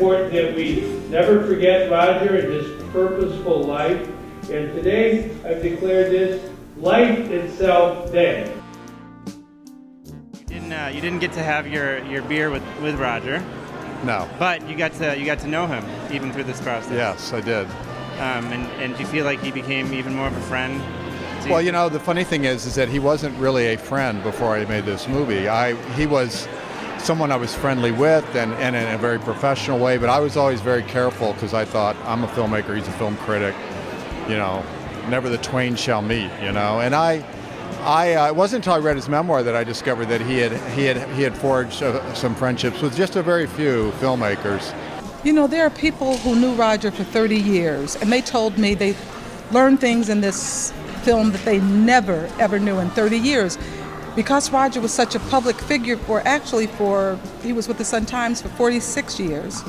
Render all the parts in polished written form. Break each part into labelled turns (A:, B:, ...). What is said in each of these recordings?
A: important that we never forget Roger and his purposeful life. And today I've declared this life itself dead.
B: You didn't get to have your beer with Roger.
C: No.
B: But you got to know him even through this process.
C: Yes, I did.
B: And do you feel like he became even more of a friend?
C: Well, you know, the funny thing is that he wasn't really a friend before I made this movie. He was someone I was friendly with and in a very professional way, but I was always very careful because I thought, I'm a filmmaker, he's a film critic, you know, never the twain shall meet, you know. And it wasn't until I read his memoir that I discovered that he had forged some friendships with just a very few filmmakers.
D: You know, there are people who knew Roger for 30 years, and they told me they learned things in this film that they never, ever knew in 30 years. Because Roger was such a public figure he was with the Sun-Times for 46 years.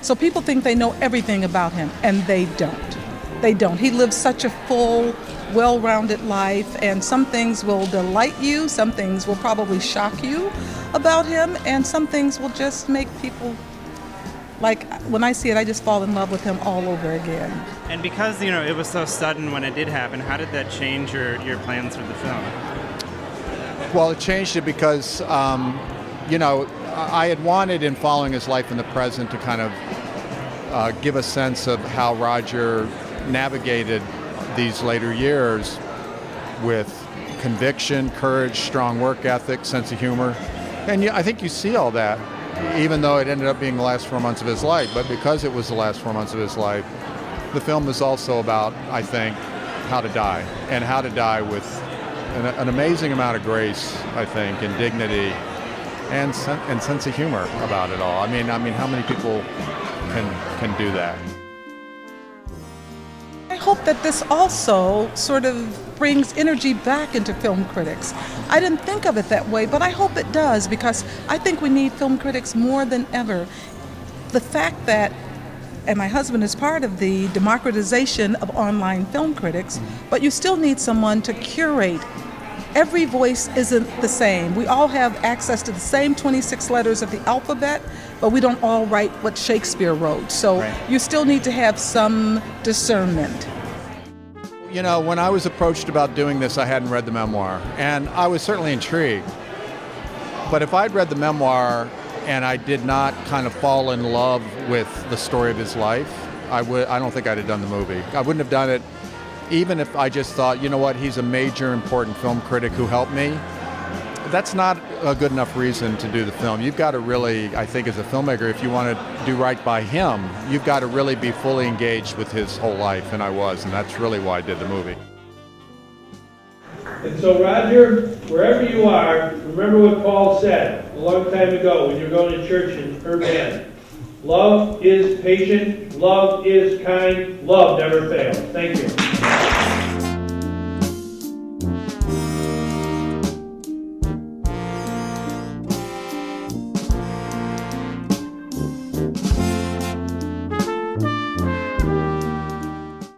D: So people think they know everything about him, and they don't. They don't. He lives such a full, well-rounded life, and some things will delight you, some things will probably shock you about him, and some things will just make people, like, when I see it, I just fall in love with him all over again.
B: And because, you know, it was so sudden when it did happen, how did that change your plans for the film?
C: Well, it changed it because, you know, I had wanted, in following his life in the present, to kind of give a sense of how Roger navigated these later years with conviction, courage, strong work ethic, sense of humor. And I think you see all that, even though it ended up being the last 4 months of his life. But because it was the last 4 months of his life, the film is also about, I think, how to die, and how to die with an amazing amount of grace, I think, and dignity, and sense of humor about it all. I mean, how many people can do that?
D: I hope that this also sort of brings energy back into film critics. I didn't think of it that way, but I hope it does, because I think we need film critics more than ever. The fact that, and my husband is part of the democratization of online film critics, but you still need someone to curate. Every voice isn't the same. We all have access to the same 26 letters of the alphabet, but we don't all write what Shakespeare wrote. So You still need to have some discernment.
C: You know, when I was approached about doing this, I hadn't read the memoir, and I was certainly intrigued. But if I'd read the memoir and I did not kind of fall in love with the story of his life, I don't think I'd have done the movie. I wouldn't have done it even if I just thought, you know what, he's a major, important film critic who helped me. That's not a good enough reason to do the film. You've got to really, I think as a filmmaker, if you want to do right by him, you've got to really be fully engaged with his whole life, and I was, and that's really why I did the movie.
A: And so, Roger, wherever you are, remember what Paul said a long time ago when you're going to church in Urbana. Love is patient, love is kind, love never fails. Thank you.